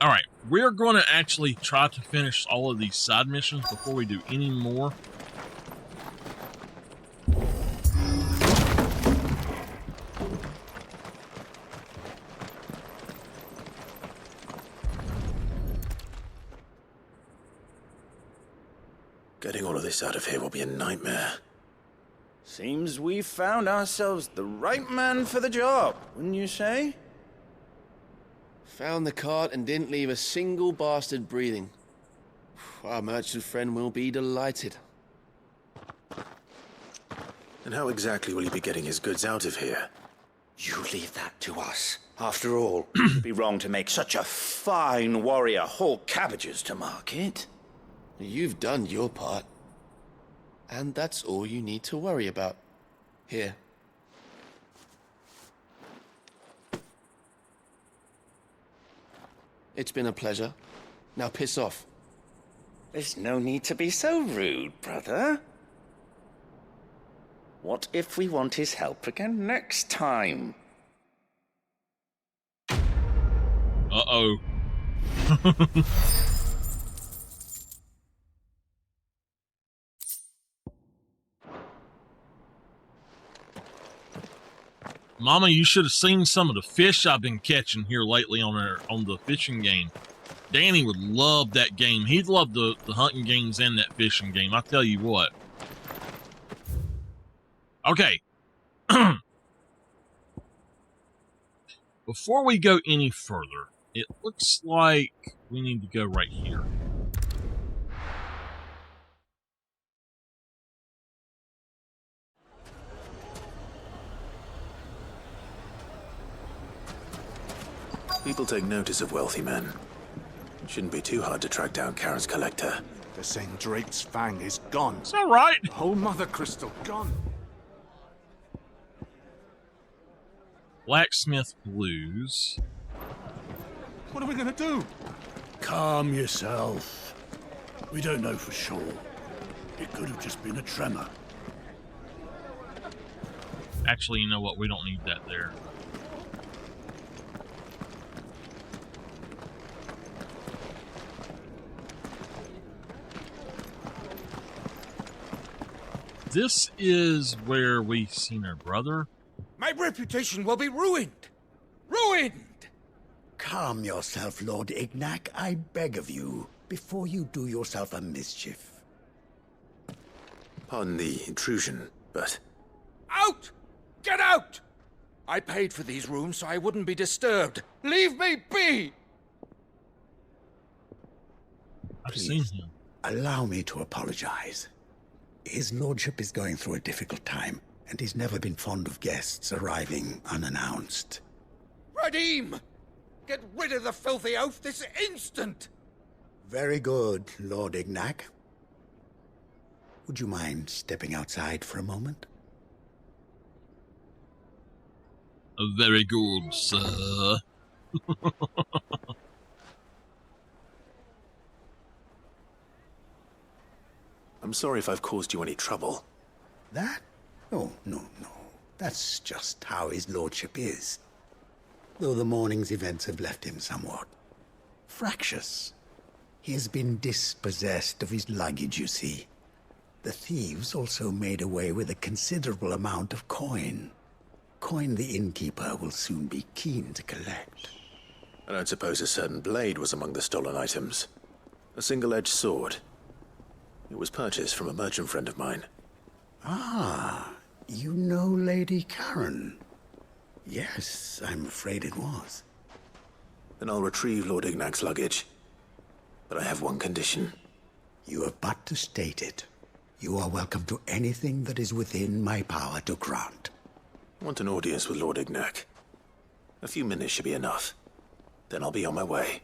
All right, we're going to actually try to finish all of these side missions before we do any more. Getting all of this out of here will be a nightmare. Seems we've found ourselves the right man for the job, wouldn't you say? Found the cart and didn't leave a single bastard breathing. Our merchant friend will be delighted. And how exactly will he be getting his goods out of here? You leave that to us. After all, it'd be wrong to make such a fine warrior haul cabbages to market. You've done your part. And that's all you need to worry about. Here. It's been a pleasure. Now piss off. There's no need to be so rude, brother. What if we want his help again next time? Uh-oh. Mama, you should have seen some of the fish I've been catching here lately on the fishing game. Danny would love that game. He'd love the hunting games and that fishing game. I tell you what. Okay. Before we go any further, it looks like we need to go right here. People take notice of wealthy men. Shouldn't be too hard to track down Karen's collector. They're saying Drake's Fang is gone. Is that right? The whole Mother Crystal gone. Blacksmith Blues. What are we gonna do? Calm yourself. We don't know for sure. It could have just been a tremor. Actually, you know what? We don't need that there. This is where we've seen our brother. My reputation will be ruined! Ruined! Calm yourself, Lord Ignac, I beg of you, before you do yourself a mischief. Pardon the intrusion, but... Out! Get out! I paid for these rooms so I wouldn't be disturbed. Leave me be! I've seen him. Allow me to apologize. His lordship is going through a difficult time, and he's never been fond of guests arriving unannounced. Radim! Get rid of the filthy oaf this instant! Very good, Lord Ignac. Would you mind stepping outside for a moment? Very good, sir. I'm sorry if I've caused you any trouble. That? Oh, no. That's just how his lordship is. Though the morning's events have left him somewhat fractious. He has been dispossessed of his luggage, you see. The thieves also made away with a considerable amount of coin. Coin the innkeeper will soon be keen to collect. I don't suppose a certain blade was among the stolen items. A single-edged sword. It was purchased from a merchant friend of mine. Ah, you know Lady Karen? Yes, I'm afraid it was. Then I'll retrieve Lord Ignac's luggage. But I have one condition. You have but to state it. You are welcome to anything that is within my power to grant. I want an audience with Lord Ignac. A few minutes should be enough. Then I'll be on my way.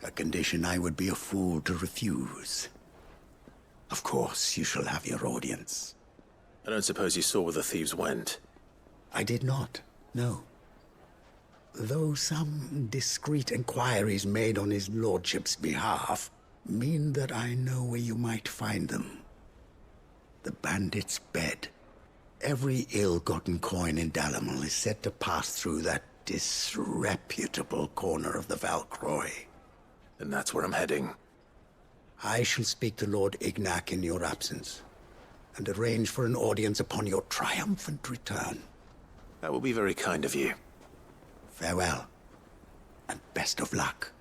A condition I would be a fool to refuse. Of course, you shall have your audience. I don't suppose you saw where the thieves went. I did not, no. Though some discreet inquiries made on his lordship's behalf mean that I know where you might find them. The bandit's bed. Every ill-gotten coin in Dalamel is said to pass through that disreputable corner of the Valcroy. Then that's where I'm heading. I shall speak to Lord Ignac in your absence, and arrange for an audience upon your triumphant return. That will be very kind of you. Farewell, and best of luck.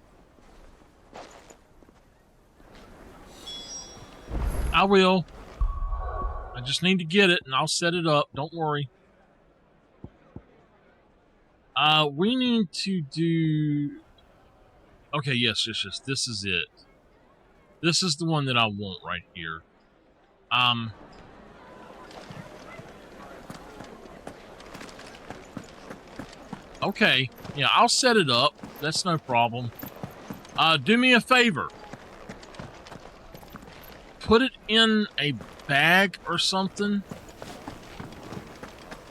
I will. I just need to get it, and I'll set it up. Don't worry. We need to do... Okay, yes. This is it. This is the one that I want right here. Okay. Yeah, I'll set it up. That's no problem. Do me a favor. Put it in a bag or something.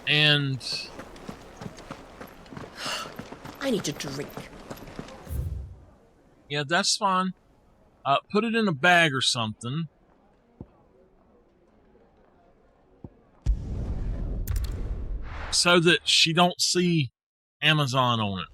And... I need a drink. Yeah, that's fine. Put it in a bag or something. So that she don't see Amazon on it.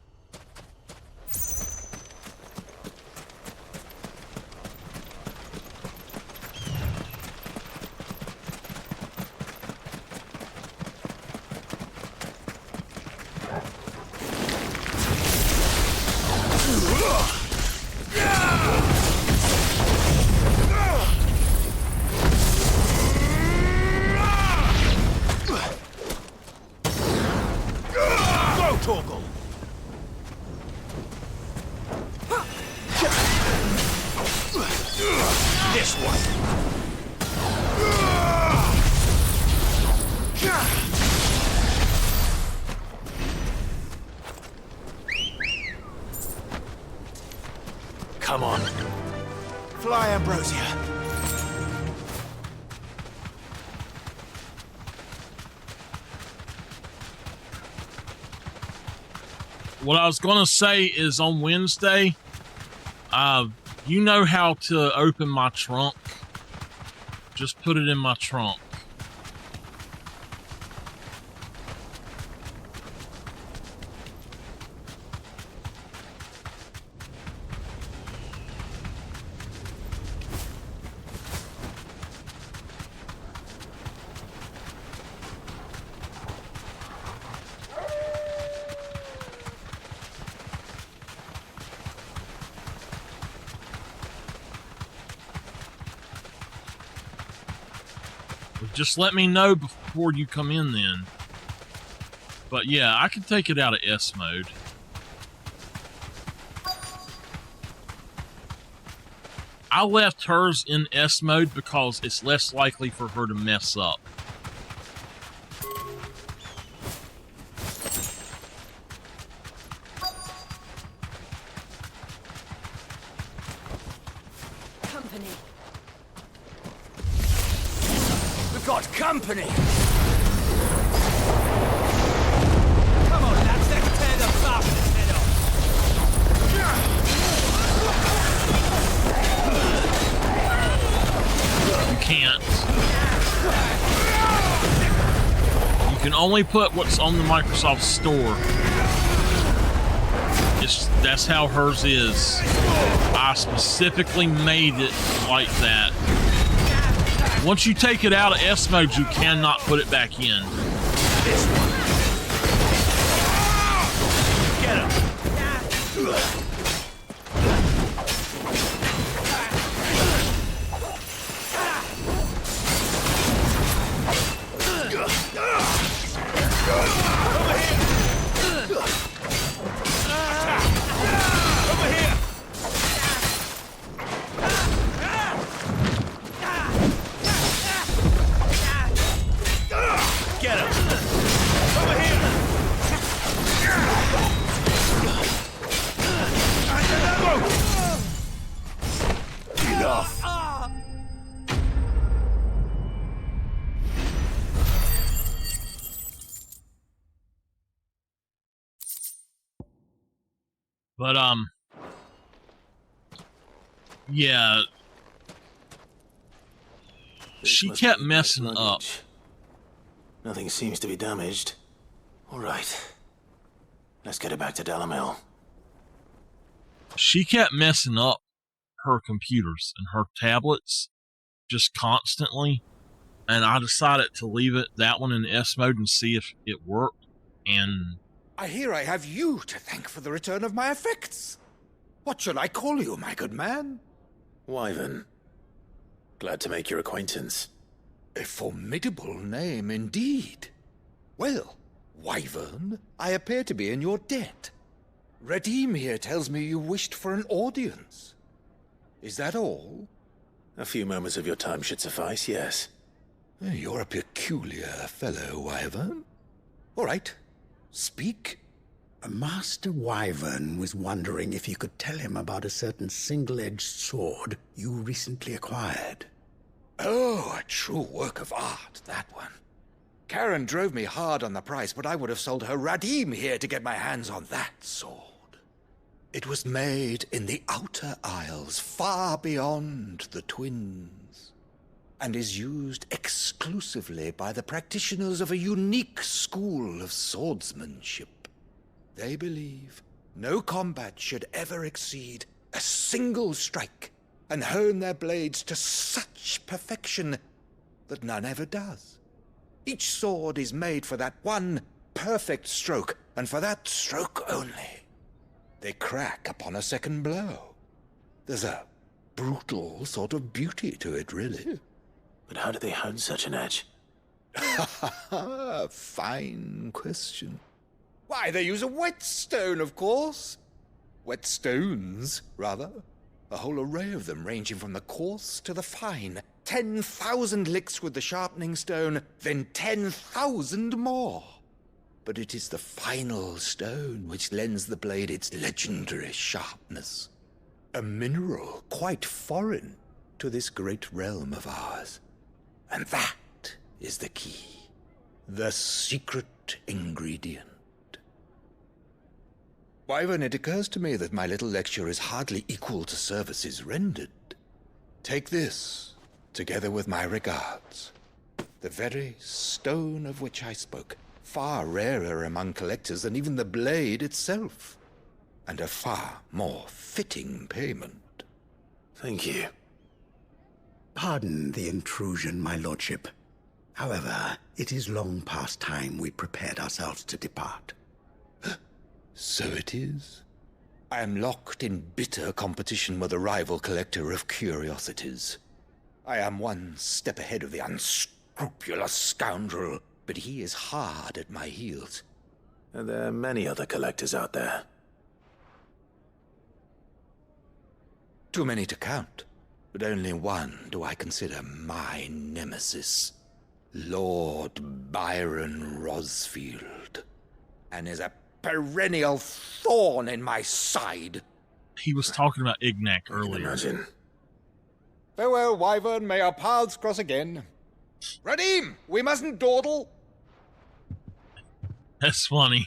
This one. Come on. Fly, Ambrosia. What I was going to say is on Wednesday, you know how to open my trunk. Just put it in my trunk. Just let me know before you come in then. But yeah, I can take it out of S mode. I left hers in S mode because it's less likely for her to mess up. Company. We've got company! Come on, lads, let's tear the bastard's head off! You can't. You can only put what's on the Microsoft Store. That's how hers is. I specifically made it like that. Once you take it out of S mode, you cannot put it back in. This one. Get him! But, yeah. She This kept must be messing Ignace's up. luggage. Nothing seems to be damaged. All right. Let's get it back to Delamil. She kept messing up her computers and her tablets just constantly. And I decided to leave that one in S mode and see if it worked. And I hear I have you to thank for the return of my effects. What should I call you, my good man? Wyvern. Glad to make your acquaintance. A formidable name indeed. Well, Wyvern, I appear to be in your debt. Redeem here tells me you wished for an audience. Is that all? A few moments of your time should suffice, yes. You're a peculiar fellow, Wyvern. All right, speak. Master Wyvern was wondering if you could tell him about a certain single-edged sword you recently acquired. Oh, a true work of art, that one. Karen drove me hard on the price, but I would have sold her Radim here to get my hands on that sword. It was made in the Outer Isles, far beyond the Twins, and is used exclusively by the practitioners of a unique school of swordsmanship. They believe no combat should ever exceed a single strike, and hone their blades to such perfection that none ever does. Each sword is made for that one perfect stroke, and for that stroke only. They crack upon a second blow. There's a brutal sort of beauty to it, really. But how do they hone such an edge? Fine question. Why, they use a whetstone, of course. Whetstones, rather. A whole array of them, ranging from the coarse to the fine. 10,000 licks with the sharpening stone, then 10,000 more. But it is the final stone which lends the blade its legendary sharpness. A mineral quite foreign to this great realm of ours. And that is the key. The secret ingredient. Wyvern, it occurs to me that my little lecture is hardly equal to services rendered. Take this, together with my regards. The very stone of which I spoke, far rarer among collectors than even the blade itself, and a far more fitting payment. Thank you. Pardon the intrusion, my lordship. However, it is long past time we prepared ourselves to depart. So it is. I am locked in bitter competition with a rival collector of curiosities. I am one step ahead of the unscrupulous scoundrel, but he is hard at my heels. And there are many other collectors out there. Too many to count, but only one do I consider my nemesis. Lord Byron Rosfield. And is a perennial thorn in my side. he was talking about Ignac earlier. Imagine. Farewell, Wyvern. May our paths cross again. Radim, we mustn't dawdle. That's funny.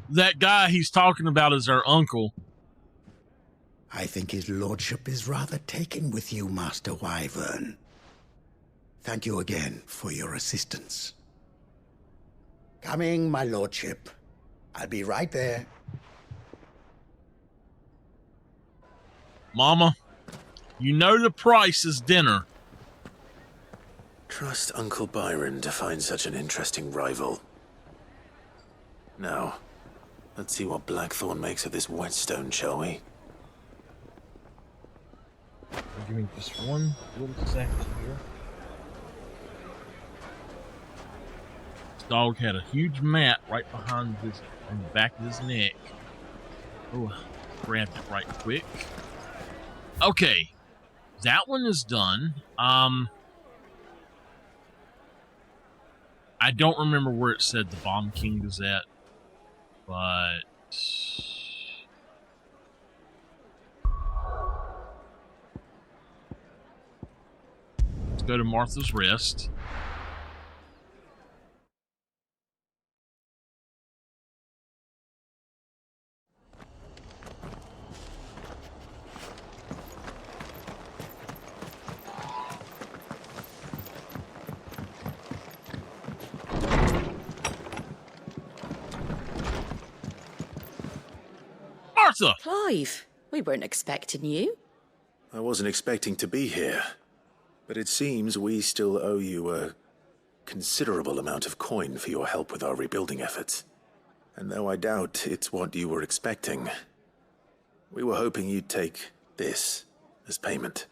That guy he's talking about is our uncle. I think his lordship is rather taken with you, Master Wyvern. Thank you again for your assistance. Coming, my lordship. I'll be right there. Mama, you know the price is dinner. Trust Uncle Byron to find such an interesting rival. Now, let's see what Blackthorn makes of this whetstone, shall we? Give me just one little second here. This dog had a huge mat right behind his, on the back of his neck. Oh, grabbed it right quick. Okay, that one is done. I don't remember where it said the Bomb King is at, but let's go to Martha's Rest. Martha! Clive, we weren't expecting you. I wasn't expecting to be here, but it seems we still owe you a considerable amount of coin for your help with our rebuilding efforts. And though I doubt it's what you were expecting, we were hoping you'd take this as payment.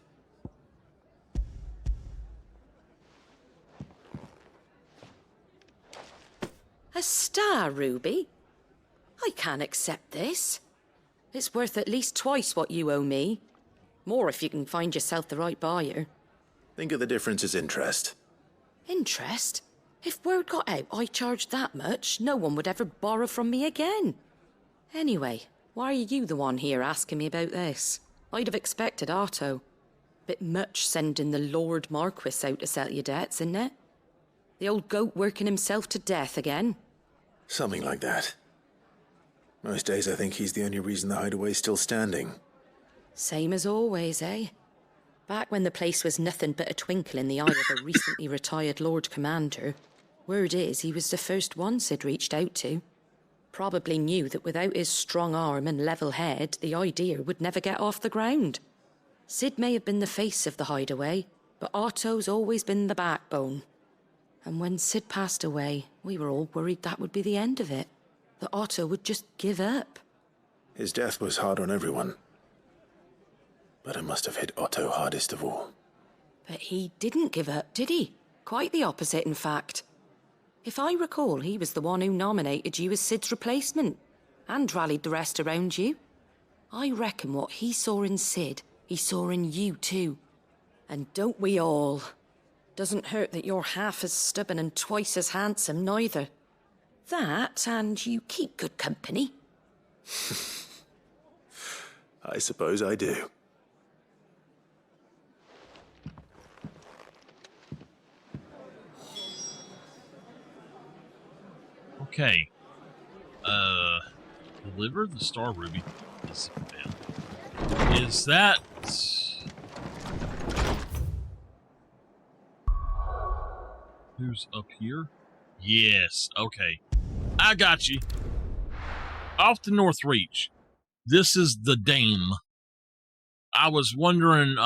A star ruby? I can't accept this. It's worth at least twice what you owe me. More if you can find yourself the right buyer. Think of the difference as interest. Interest? If word got out I charged that much, no one would ever borrow from me again. Anyway, why are you the one here asking me about this? I'd have expected Otto. Bit much sending the Lord Marquis out to settle your debts, isn't it? The old goat working himself to death again. Something like that. Most days I think he's the only reason the hideaway's still standing. Same as always, eh? Back when the place was nothing but a twinkle in the eye of a recently retired Lord Commander, word is he was the first one Sid reached out to. Probably knew that without his strong arm and level head, the idea would never get off the ground. Sid may have been the face of the hideaway, but Otto's always been the backbone. And when Sid passed away, we were all worried that would be the end of it. That Otto would just give up. His death was hard on everyone. But it must have hit Otto hardest of all. But he didn't give up, did he? Quite the opposite, in fact. If I recall, he was the one who nominated you as Sid's replacement, and rallied the rest around you. I reckon what he saw in Sid, he saw in you too. And don't we all? Doesn't hurt that you're half as stubborn and twice as handsome, neither. That, and you keep good company. I suppose I do. Okay. Deliver the Star Ruby to Isabel. Is that... Who's up here? Yes, okay. I got you. Off the North Reach. This is the Dame. I was wondering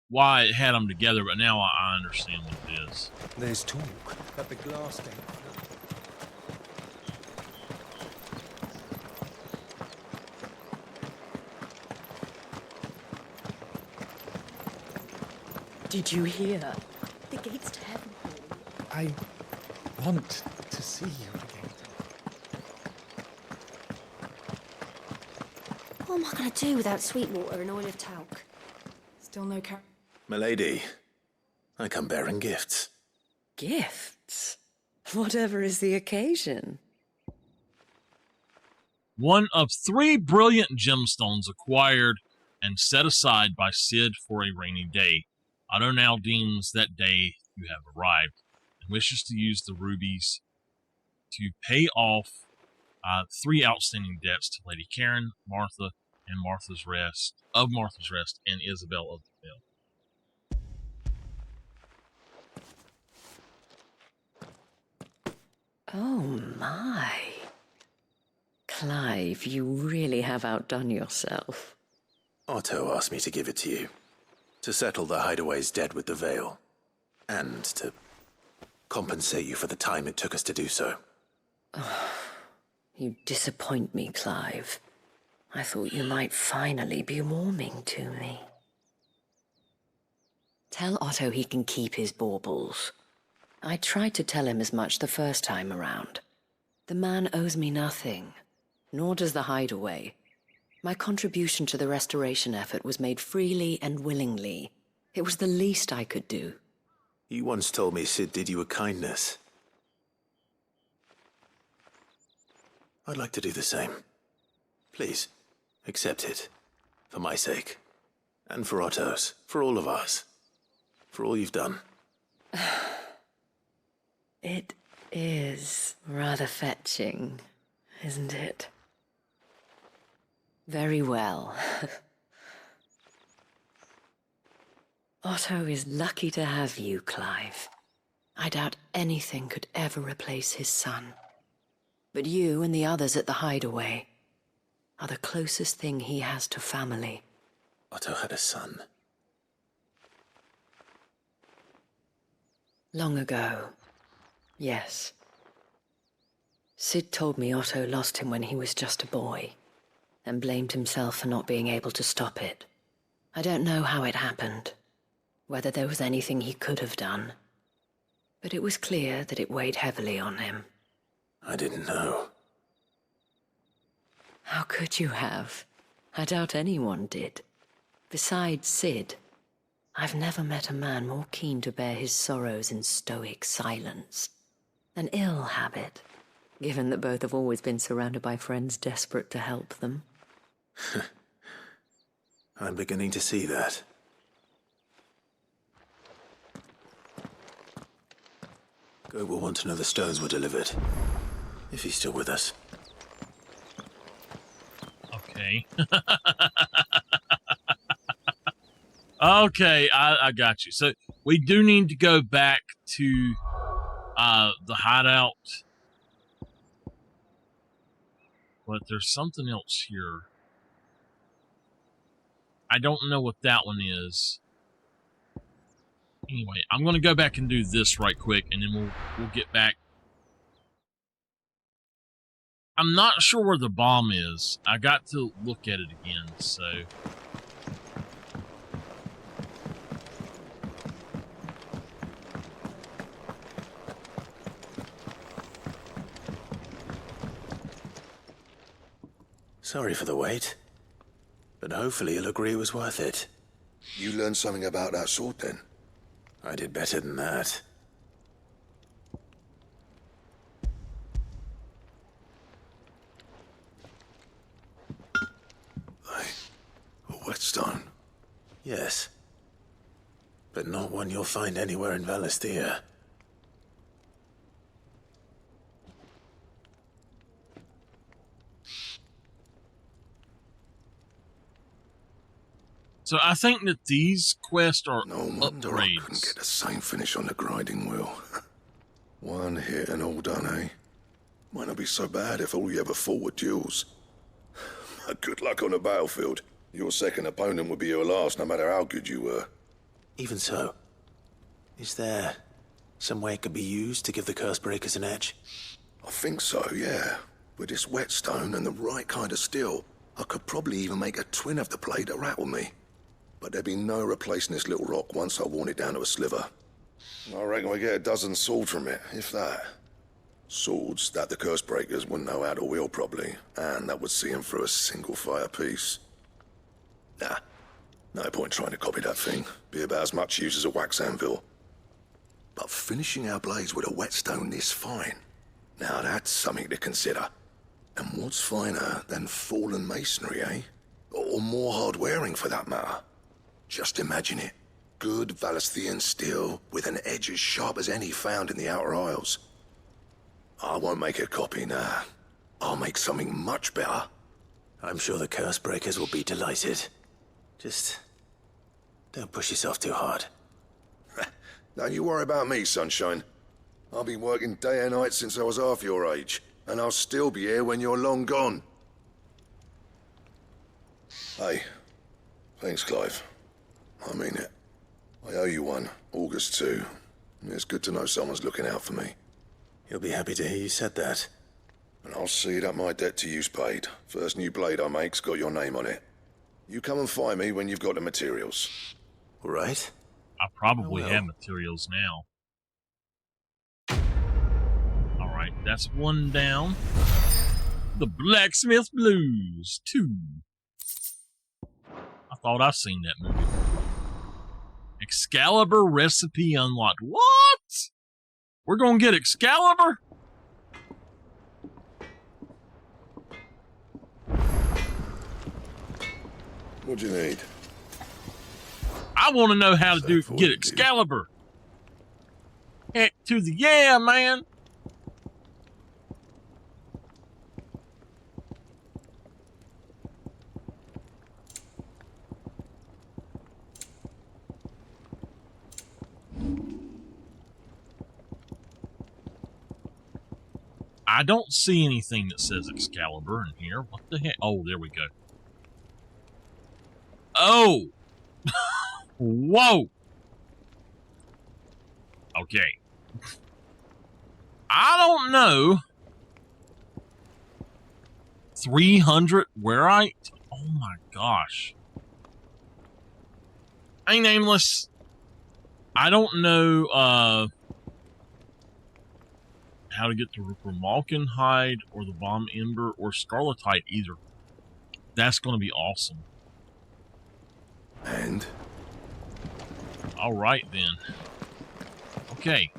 why it had them together, but now I understand what it is. There's talk at the glass gate. Did you hear? The gate's to heaven. I want to see you again. What am I going to do without sweet water and oil of talc? Still no car. Milady, I come bearing gifts. Gifts? Whatever is the occasion. One of 3 brilliant gemstones acquired and set aside by Sid for a rainy day. Otto now deems that day you have arrived and wishes to use the rubies to pay off 3 outstanding debts to Lady Karen, Martha, and Martha's Rest, and Isabel of the Vale. Oh my. Clive, you really have outdone yourself. Otto asked me to give it to you. To settle the hideaway's debt with the Vale. And to compensate you for the time it took us to do so. You disappoint me, Clive. I thought you might finally be warming to me. Tell Otto he can keep his baubles. I tried to tell him as much the first time around. The man owes me nothing, nor does the hideaway. My contribution to the restoration effort was made freely and willingly. It was the least I could do. You once told me Sid did you a kindness. I'd like to do the same. Please, accept it. For my sake. And for Otto's. For all of us. For all you've done. It is rather fetching, isn't it? Very well. Otto is lucky to have you, Clive. I doubt anything could ever replace his son. But you and the others at the hideaway are the closest thing he has to family. Otto had a son. Long ago, yes. Sid told me Otto lost him when he was just a boy, and blamed himself for not being able to stop it. I don't know how it happened, whether there was anything he could have done, but it was clear that it weighed heavily on him. I didn't know. How could you have? I doubt anyone did. Besides Sid, I've never met a man more keen to bear his sorrows in stoic silence. An ill habit, given that both have always been surrounded by friends desperate to help them. I'm beginning to see that. Goat will want to know the stones were delivered. If he's still with us. Okay. Okay, I got you. So we do need to go back to the hideout. But there's something else here. I don't know what that one is. Anyway, I'm going to go back and do this right quick, and then we'll get back. I'm not sure where the bomb is. I got to look at it again, so... Sorry for the wait. But hopefully you'll agree it was worth it. You learned something about that sword then? I did better than that. A whetstone? Yes. But not one you'll find anywhere in Valisthea. So I think that these quests are No wonder I couldn't upgrades. get the same finish on the grinding wheel. One hit and all done, eh? Might not be so bad if all you ever fought were duels. Good luck on the battlefield. Your second opponent would be your last, no matter how good you were. Even so, is there some way it could be used to give the curse breakers an edge? I think so, yeah. With this whetstone and the right kind of steel, I could probably even make a twin of the blade to rattle me. But there'd be no replacing this little rock once I worn it down to a sliver. I reckon we get a dozen swords from it, if that. Swords that the curse breakers wouldn't know how to wield properly, and that would see them through a single fire piece. Nah, no point trying to copy that thing. Be about as much use as a wax anvil. But finishing our blades with a whetstone this fine, now that's something to consider. And what's finer than fallen masonry, eh? Or more hard-wearing, for that matter. Just imagine it. Good Valisthean steel with an edge as sharp as any found in the Outer Isles. I won't make a copy, nah. I'll make something much better. I'm sure the curse breakers will be delighted. Just don't push yourself too hard. Don't you worry about me, sunshine. I'll be working day and night since I was half your age, and I'll still be here when you're long gone. Hey, thanks, Clive. I mean it. I owe you one, August too. It's good to know someone's looking out for me. You'll be happy to hear you said that. And I'll see that my debt to you's paid. First new blade I make's got your name on it. You come and find me when you've got the materials. All right? I probably Oh, well. have materials now. Alright, that's one down. The Blacksmith Blues 2. I thought I've seen that movie. Excalibur recipe unlocked. What? We're gonna get Excalibur? What do you need? I want to know how to get Excalibur. Heck to the yeah, man. I don't see anything that says Excalibur in here. What the heck? Oh, there we go. Oh! Whoa! Okay. I don't know. 300 Werite? Oh my gosh. Hey, Nameless. I don't know how to get to Malkin Hide or the Bomb Ember or Scarletite either. That's going to be awesome. And? Alright then. Okay.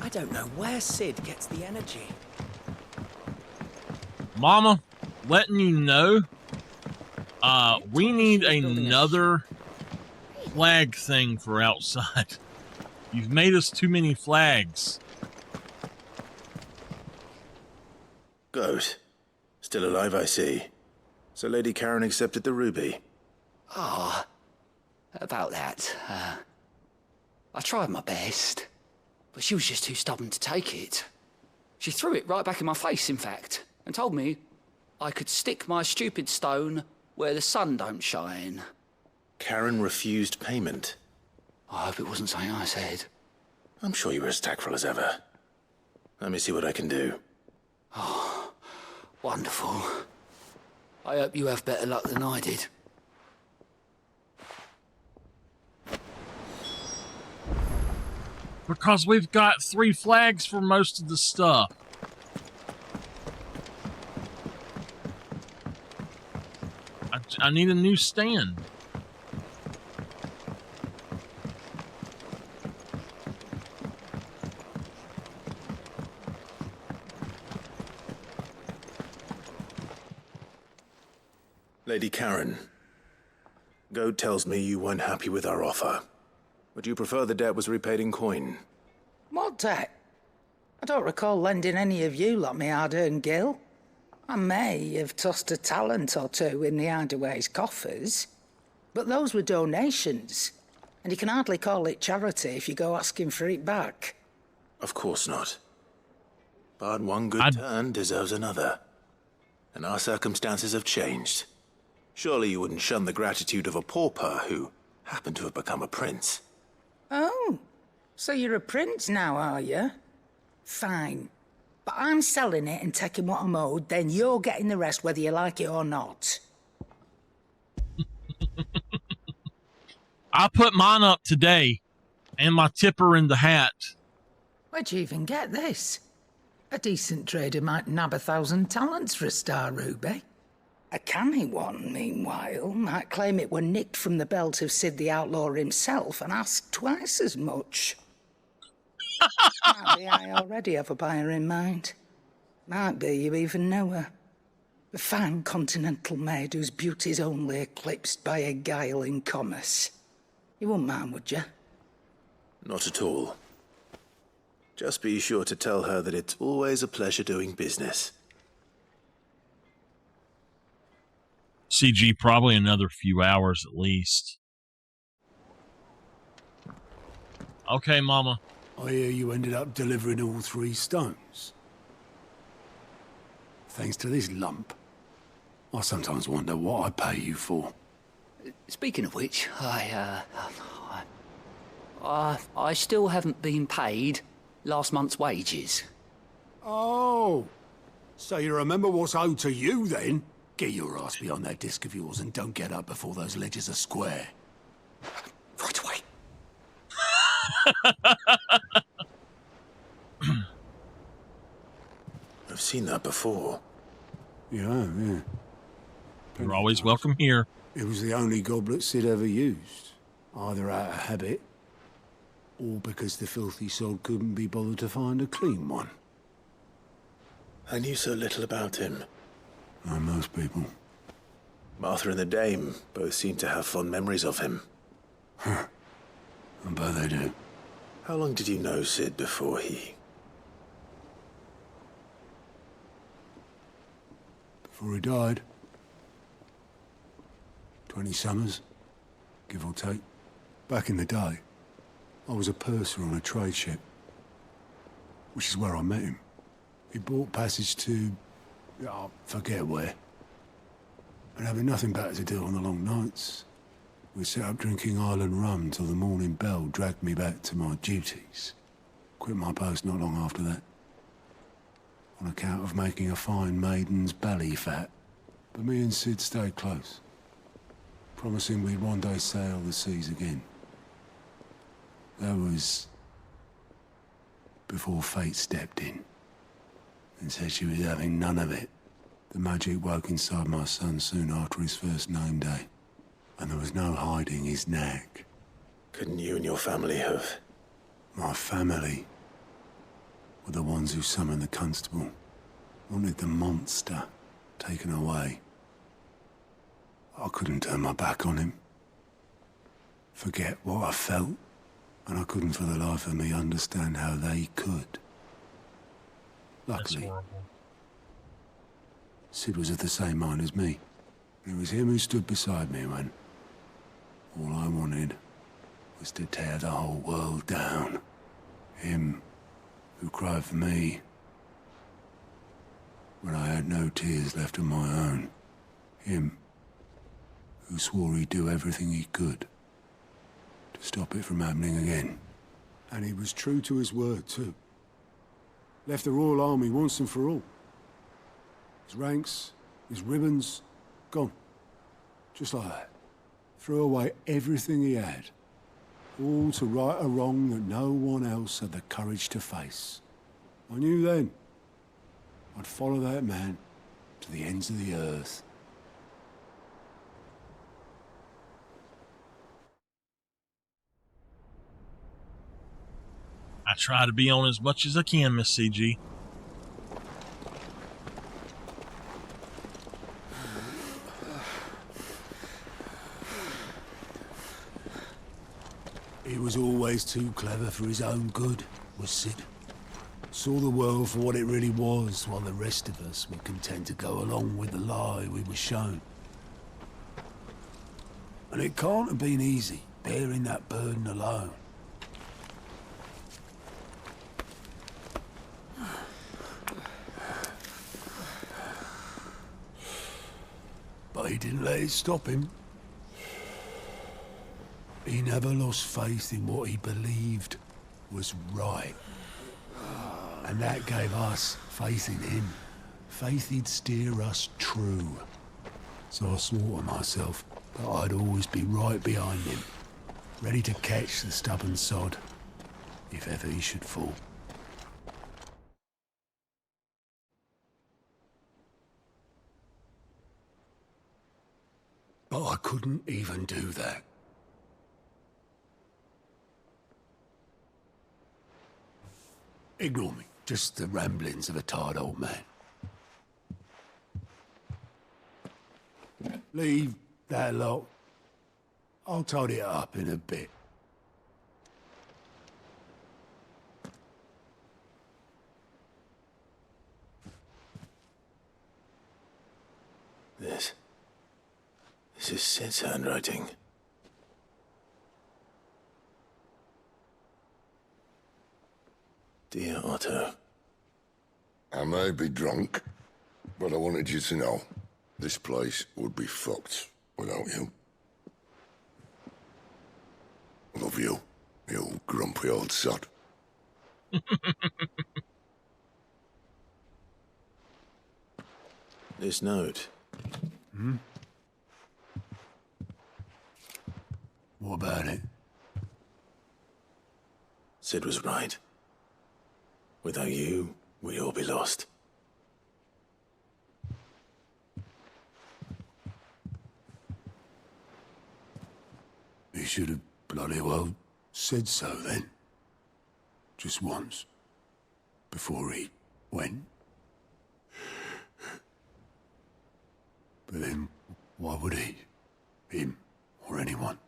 I don't know where Sid gets the energy. Mama, letting you know, we need another flag thing for outside. You've made us too many flags. Goat. Still alive, I see. So Lady Karen accepted the ruby. Ah, about that. I tried my best, but she was just too stubborn to take it. She threw it right back in my face, in fact, and told me I could stick my stupid stone where the sun don't shine. Karen refused payment. I hope it wasn't something I said. I'm sure you were as tactful as ever. Let me see what I can do. Oh, wonderful. I hope you have better luck than I did. Because we've got 3 flags for most of the stuff. I need a new stand. Lady Karen, Goat tells me you weren't happy with our offer. Would you prefer the debt was repaid in coin? What debt? I don't recall lending any of you like me hard-earned gil. I may have tossed a talent or two in the Hideaway's coffers, but those were donations, and you can hardly call it charity if you go asking for it back. Of course not. But one good turn deserves another. And our circumstances have changed. Surely you wouldn't shun the gratitude of a pauper who happened to have become a prince. Oh, so you're a prince now, are you? Fine. But I'm selling it and taking what I'm owed, then you're getting the rest whether you like it or not. I put mine up today, and my tipper in the hat. Where'd you even get this? A decent trader might nab 1,000 talents for a star ruby. A canny one, meanwhile, might claim it were nicked from the belt of Sid the Outlaw himself and ask twice as much. Might be I already have a buyer in mind. Might be you even know her. A fine continental maid whose beauty's only eclipsed by a guile in commerce. You wouldn't mind, would you? Not at all. Just be sure to tell her that it's always a pleasure doing business. CG, probably another few hours at least. Okay, Mama. I hear you ended up delivering all 3 stones. Thanks to this lump. I sometimes wonder what I pay you for. Speaking of which, I still haven't been paid last month's wages. Oh, so you remember what's owed to you then? Get your ass beyond that disc of yours and don't get up before those ledgers are square. Right away. I've seen that before. Yeah. You're always welcome here. It was the only goblet Sid ever used. Either out of habit, or because the filthy sod couldn't be bothered to find a clean one. I knew so little about him. Like most people. Martha and the Dame both seem to have fond memories of him. I bet they do. How long did you know Sid before he... Before he died. 20 summers, give or take. Back in the day, I was a purser on a trade ship. Which is where I met him. He bought passage to... I forget where. And having nothing better to do on the long nights, we sat up drinking island rum till the morning bell dragged me back to my duties. Quit my post not long after that, on account of making a fine maiden's belly fat. But me and Sid stayed close, promising we'd one day sail the seas again. That was before fate stepped in and said she was having none of it. The magic woke inside my son soon after his first name day, and there was no hiding his knack. Couldn't you and your family have? My family were the ones who summoned the constable, wanted the monster taken away. I couldn't turn my back on him, forget what I felt, and I couldn't for the life of me understand how they could. Luckily, Sid was of the same mind as me. It was him who stood beside me when all I wanted was to tear the whole world down. Him who cried for me when I had no tears left of my own. Him who swore he'd do everything he could to stop it from happening again. And he was true to his word, too. Left the Royal Army once and for all. His ranks, his ribbons, gone. Just like that. Threw away everything he had. All to right a wrong that no one else had the courage to face. I knew then I'd follow that man to the ends of the earth. I try to be on as much as I can, Miss CG. He was always too clever for his own good, was Sid. Saw the world for what it really was, while the rest of us were content to go along with the lie we were shown. And it can't have been easy, bearing that burden alone. But he didn't let it stop him. He never lost faith in what he believed was right. And that gave us faith in him. Faith he'd steer us true. So I swore to myself that I'd always be right behind him, ready to catch the stubborn sod, if ever he should fall. But I couldn't even do that. Ignore me. Just the ramblings of a tired old man. Leave that lot. I'll tidy it up in a bit. This is Sid's handwriting. Dear Otto. I may be drunk, but I wanted you to know this place would be fucked without you. Love you, you grumpy old sod. This note. Hmm? What about it? Sid was right. Without you, we'd all be lost. He should have bloody well said so then. Just once. Before he went. But then, why would he? Him, or anyone?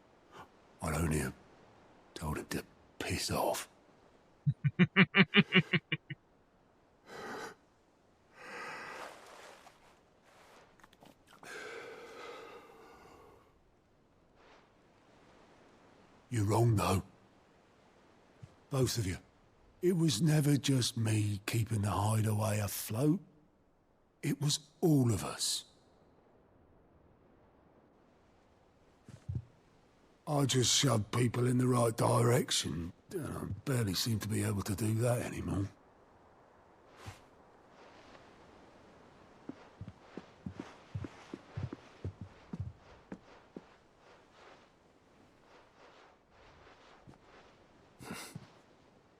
I'd only have told him to piss off. You're wrong, though. Both of you. It was never just me keeping the hideaway afloat. It was all of us. I just shove people in the right direction. I barely seem to be able to do that anymore.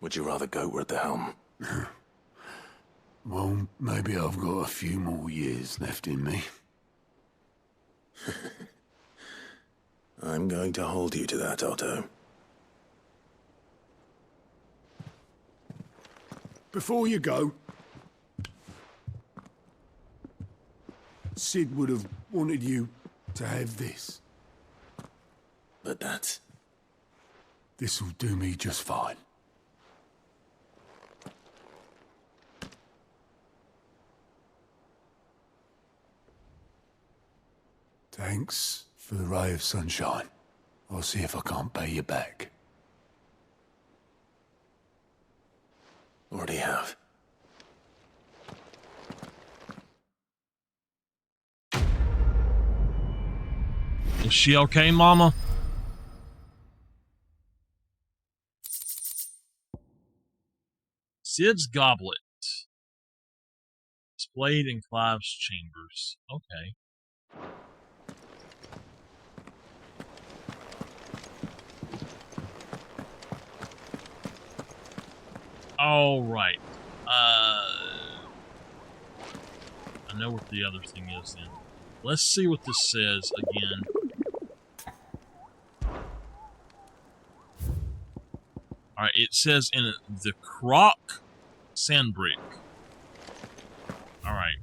Would you rather goat were at the helm? Well, maybe I've got a few more years left in me. I'm going to hold you to that, Otto. Before you go, Sid would have wanted you to have this. But that's... This'll do me just fine. Thanks for the ray of sunshine. I'll see if I can't pay you back. Already have. Is she okay, Mama? Sid's goblet. Displayed in Clive's chambers. Okay. All right. I know what the other thing is then. Let's see what this says again. All right, it says in the Croc Sandbrick. All right.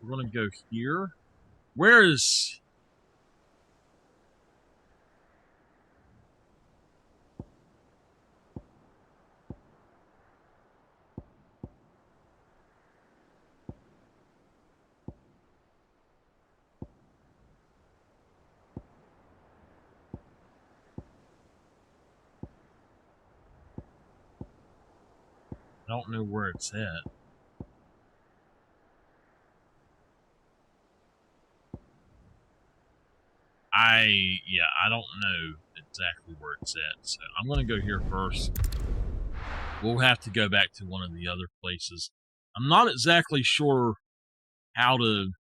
We're going to go here. Where is... I don't know where it's at. I don't know exactly where it's at. So I'm going to go here first. We'll have to go back to one of the other places. I'm not exactly sure how to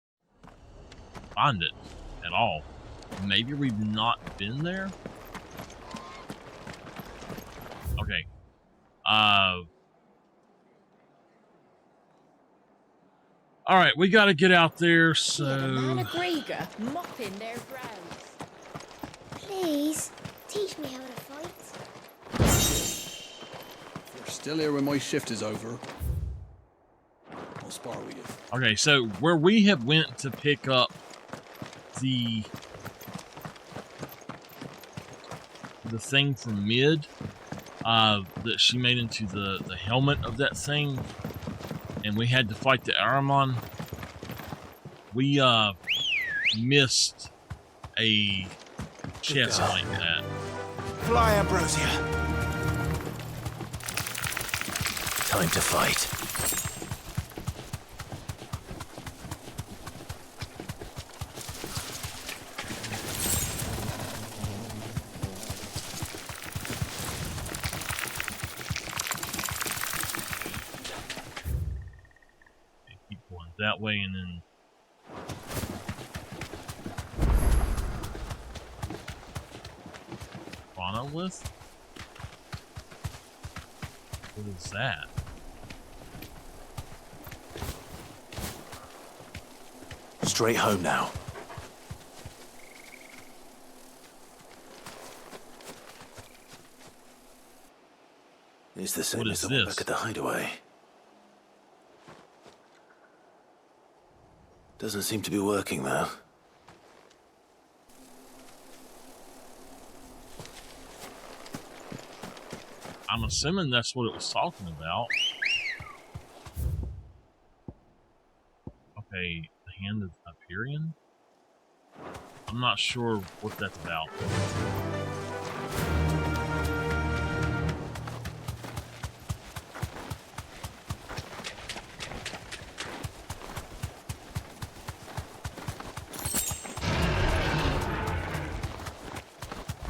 find it at all. Maybe we've not been there? Okay. Alright, we gotta get out there, so... Yeah, the man of Grieger mopping their grounds. Please, teach me how to fight. If you're still here when my shift is over, I'll spar with you. Okay, so where we had went to pick up the thing from Mid, that she made into the helmet of that thing, and we had to fight the Aramon, we missed a chest like that. Fly, Ambrosia. Time to fight. Keep going that way and then monolith? What is that? Straight home now. It's the same What as is the one this? back at the hideaway. Doesn't seem to be working though. I'm assuming that's what it was talking about. Okay, the Hand of Hyperion? I'm not sure what that's about.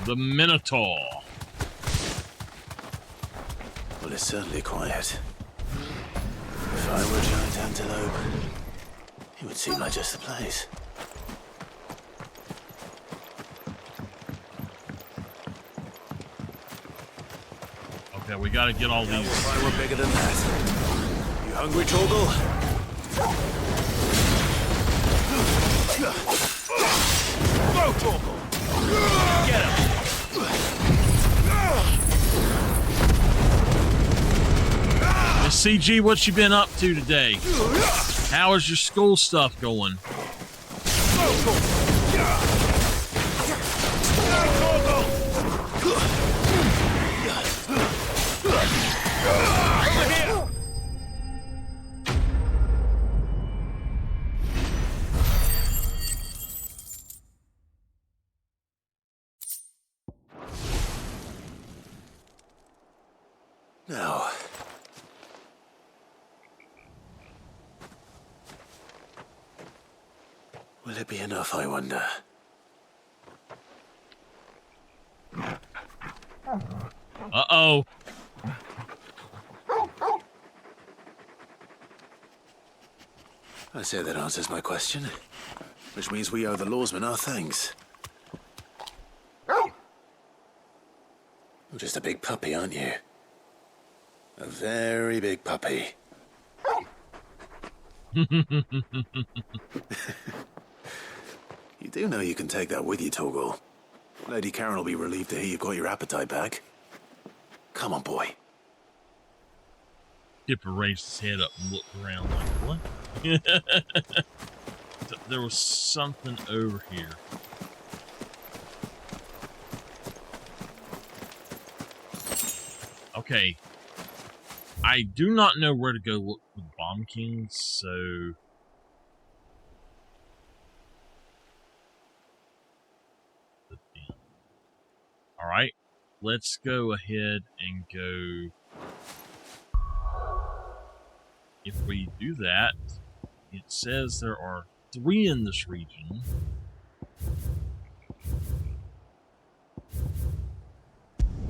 The Minotaur. Well, it's certainly quiet. If I were a giant antelope, it would seem like just the place. Okay, we gotta get all these. If I were bigger than that. You hungry, Torgal? Go, Torgal! Get him! Miss CG, what you been up to today? How is your school stuff going? Now, will it be enough, I wonder? Uh-oh. I say that answers my question, which means we owe the lawsman our thanks. You're just a big puppy, aren't you? A very big puppy. You do know you can take that with you, Torgal. Lady Karen will be relieved to hear you've got your appetite back. Come on, boy. Dipper raised his head up and looked around like, what? There was something over here. Okay. I do not know where to go look for the Bomb Kings, so... Alright, let's go ahead and go... If we do that, it says there are 3 in this region.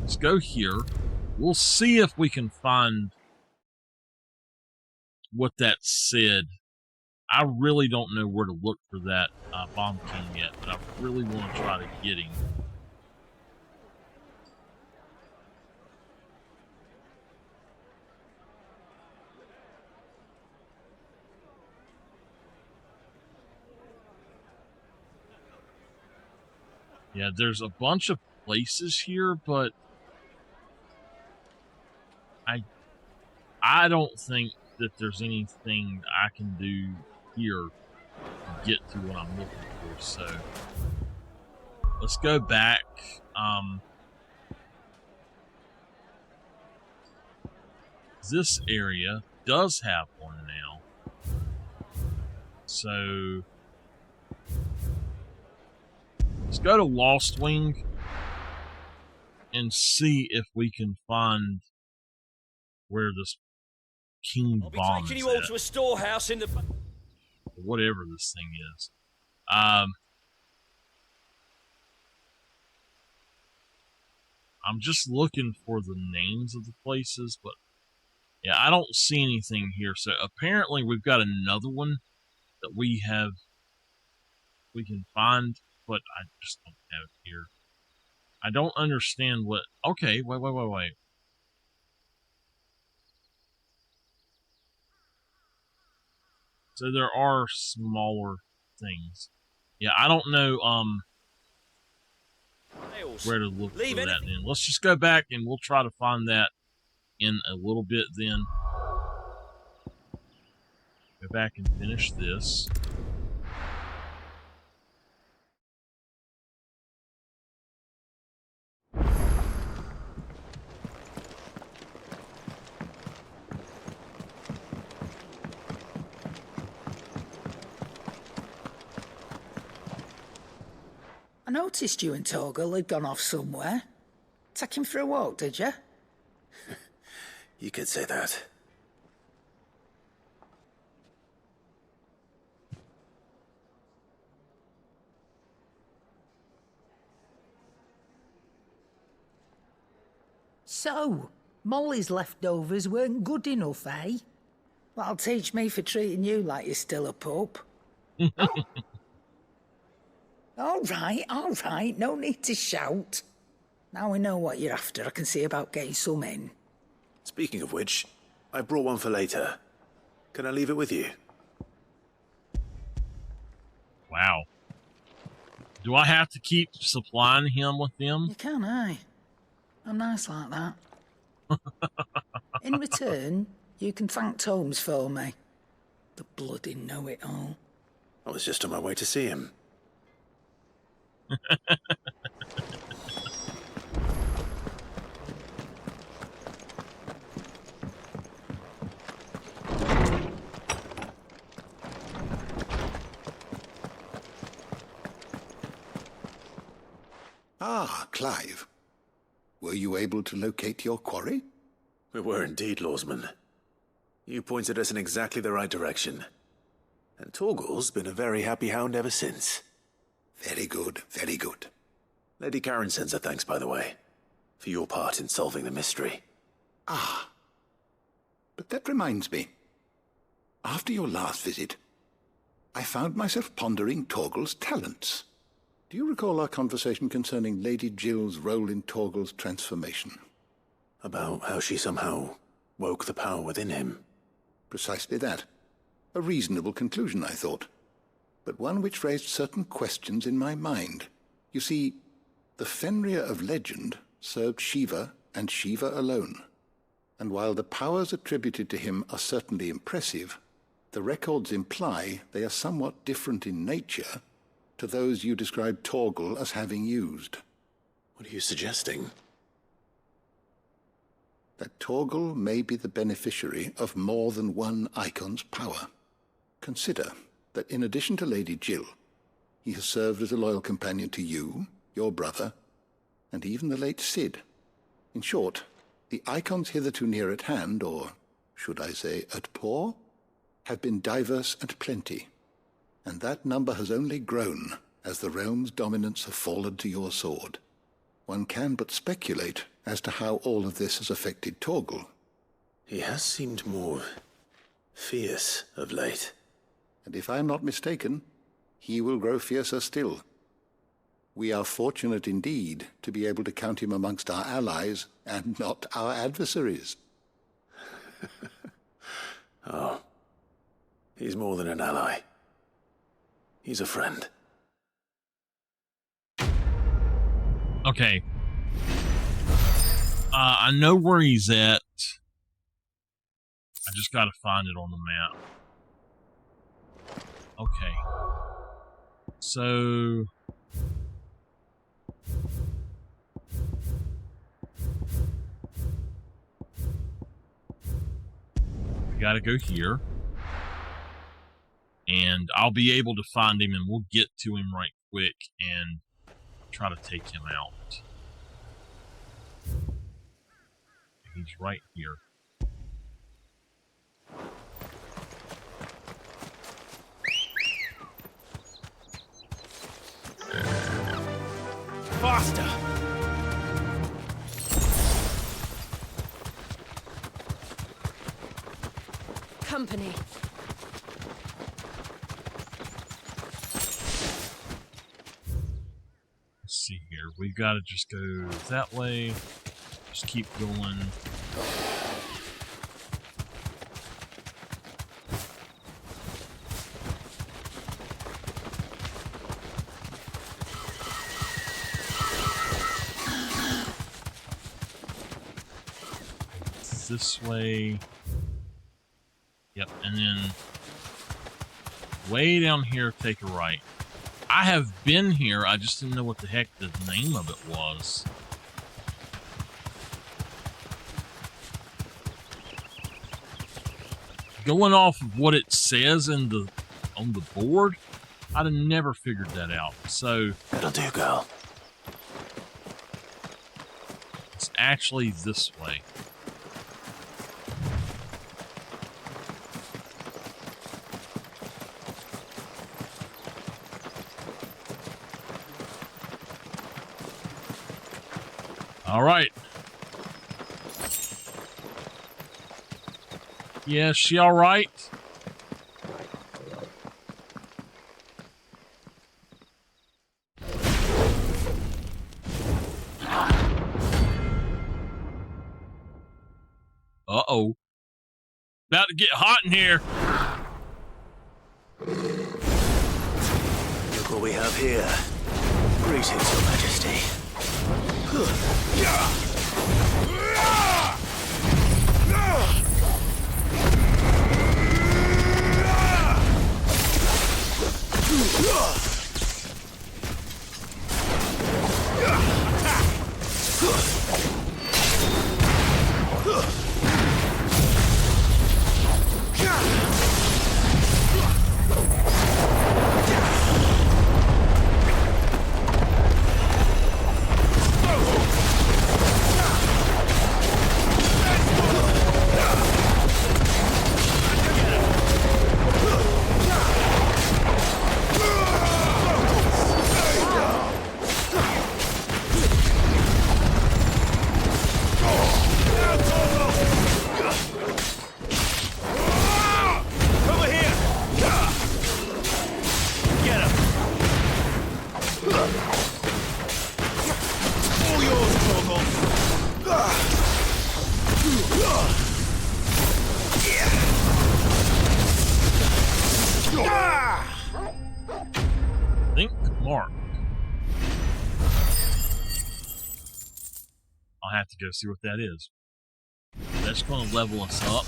Let's go here. We'll see if we can find what that said. I really don't know where to look for that Bomb King yet, but I really want to try to get him. Yeah, there's a bunch of places here, but I don't think that there's anything I can do here to get to what I'm looking for, so let's go back. This area does have one now, so let's go to Lost Wing and see if we can find where this King Bomb taking is you all at. to a storehouse in the... Whatever this thing is. I'm just looking for the names of the places, but yeah, I don't see anything here. So apparently we've got another one that we can find, but I just don't have it here. I don't understand what... Okay, wait. So there are smaller things. Yeah, I don't know where to look for that then. Let's just go back and we'll try to find that in a little bit then. Go back and finish this. I noticed you and Torgal had gone off somewhere. Take him for a walk, did you? You could say that. So, Molly's leftovers weren't good enough, eh? That'll teach me for treating you like you're still a pup. All right, no need to shout. Now we know what you're after, I can see about getting some in. Speaking of which, I brought one for later. Can I leave it with you? Wow. Do I have to keep supplying him with them? You can, eh? I'm nice like that. In return, you can thank Tomes for me. The bloody know-it-all. I was just on my way to see him. Ah, Clive. Were you able to locate your quarry? We were indeed, Lawsman. You pointed us in exactly the right direction. And Torgal's been a very happy hound ever since. Very good, very good. Lady Karen sends her thanks, by the way, for your part in solving the mystery. Ah. But that reminds me. After your last visit, I found myself pondering Torgal's talents. Do you recall our conversation concerning Lady Jill's role in Torgal's transformation? About how she somehow woke the power within him. Precisely that. A reasonable conclusion, I thought, but one which raised certain questions in my mind. You see, the Fenrir of legend served Shiva and Shiva alone. And while the powers attributed to him are certainly impressive, the records imply they are somewhat different in nature to those you described Torgal as having used. What are you suggesting? That Torgal may be the beneficiary of more than one icon's power. Consider that in addition to Lady Jill, he has served as a loyal companion to you, your brother, and even the late Cid. In short, the icons hitherto near at hand, or should I say at paw, have been diverse and plenty, and that number has only grown as the realm's dominance have fallen to your sword. One can but speculate as to how all of this has affected Torgal. He has seemed more fierce of late. And if I am not mistaken, he will grow fiercer still. We are fortunate indeed to be able to count him amongst our allies and not our adversaries. Oh, he's more than an ally. He's a friend. Okay. I know where he's at. I just gotta find it on the map. Okay. So... we gotta go here. And I'll be able to find him and we'll get to him right quick and try to take him out. He's right here. Faster! Company. Let's see here. We've got to just go that way. Just keep going. This way. Yep, and then way down here, take a right. I have been here, I just didn't know what the heck the name of it was. Going off of what it says in the on the board, I'd have never figured that out. So that'll do, girl. It's actually this way. All right. Yeah, is she all right? Uh-oh. About to get hot in here. Look what we have here. Greetings, Your Majesty. Link mark. I'll have to go see what that is. That's going to level us up.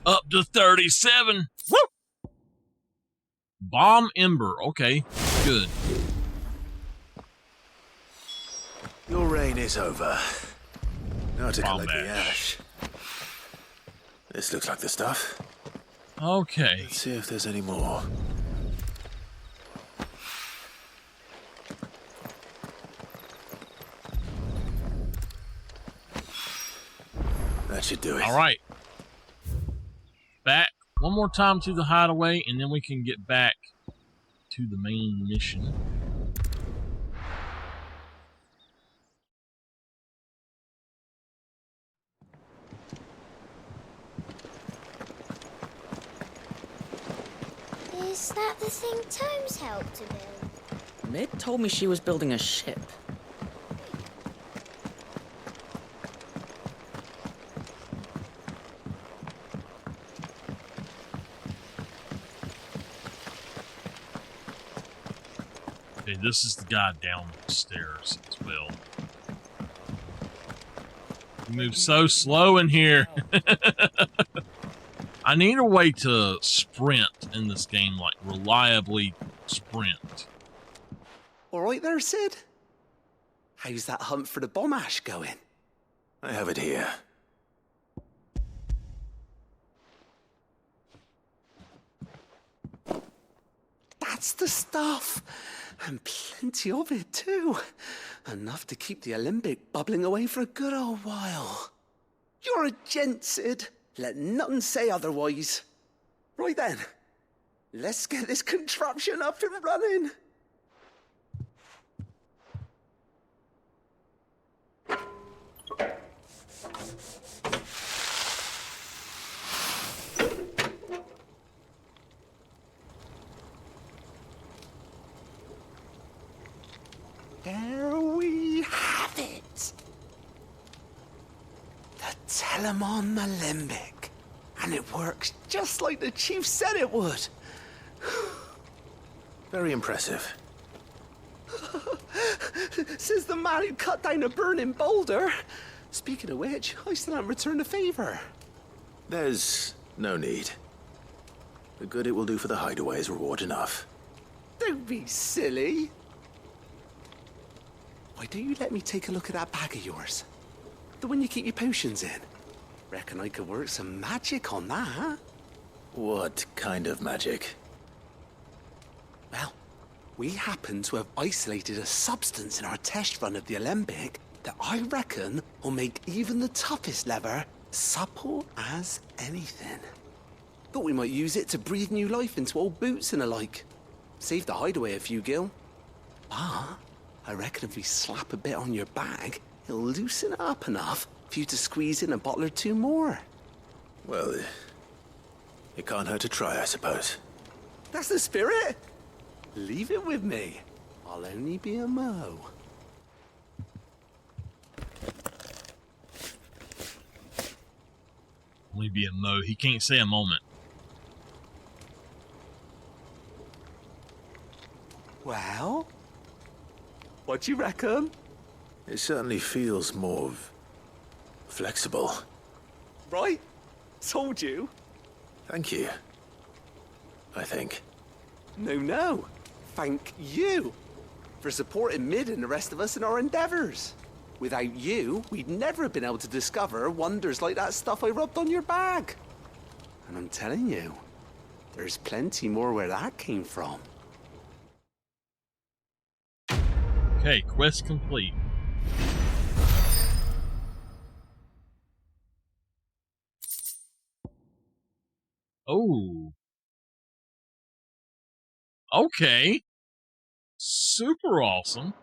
Up to 37. Woo! Bomb Ember. Okay, good. Your reign is over. Now to collect the ash. This looks like the stuff. Okay. Let's see if there's any more. That should do it. All right. Back one more time to the hideaway, and then we can get back to the main mission. Is that the thing Tomes helped to build? Mid told me she was building a ship. Okay, this is the guy downstairs as well. He moves so slow in here. I need a way to sprint in this game, like reliably sprint. All right there, Sid? How's that hunt for the bomb ash going? I have it here. That's the stuff. And plenty of it, too. Enough to keep the Alembic bubbling away for a good old while. You're a gent, Sid. Let nothing say otherwise. Right then, let's get this contraption up and running. There we have it. The Telemon Alembic. And it works just like the chief said it would. Very impressive. Says the man who cut down a burning boulder. Speaking of which, I still haven't returned the favor. There's no need. The good it will do for the hideaway is reward enough. Don't be silly. Why don't you let me take a look at that bag of yours? The one you keep your potions in. Reckon I could work some magic on that, huh? What kind of magic? Well, we happen to have isolated a substance in our test run of the Alembic that I reckon will make even the toughest lever supple as anything. Thought we might use it to breathe new life into old boots and the like. Save the hideaway a few gil. But I reckon if we slap a bit on your bag, it'll loosen it up enough for you to squeeze in a bottle or two more. Well, it can't hurt to try, I suppose. That's the spirit. Leave it with me. I'll only be a mo. Only be a mo. He can't say a moment. Well, what do you reckon? It certainly feels more flexible. Right? Told you. Thank you. I think. No. Thank you for supporting Mid and the rest of us in our endeavors. Without you, we'd never have been able to discover wonders like that stuff I rubbed on your bag. And I'm telling you, there's plenty more where that came from. Okay, quest complete. Oh. Okay. Super awesome.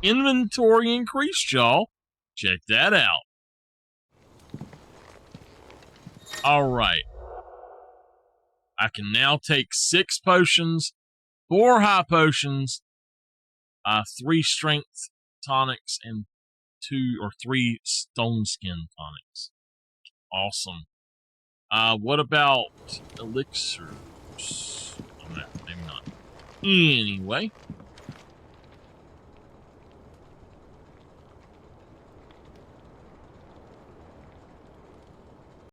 Inventory increased, y'all. Check that out. Alright. I can now take 6 potions, 4 high potions, 3 strength tonics, and 2 or 3 stone skin tonics. Awesome. What about elixirs? Oh, maybe not. Anyway,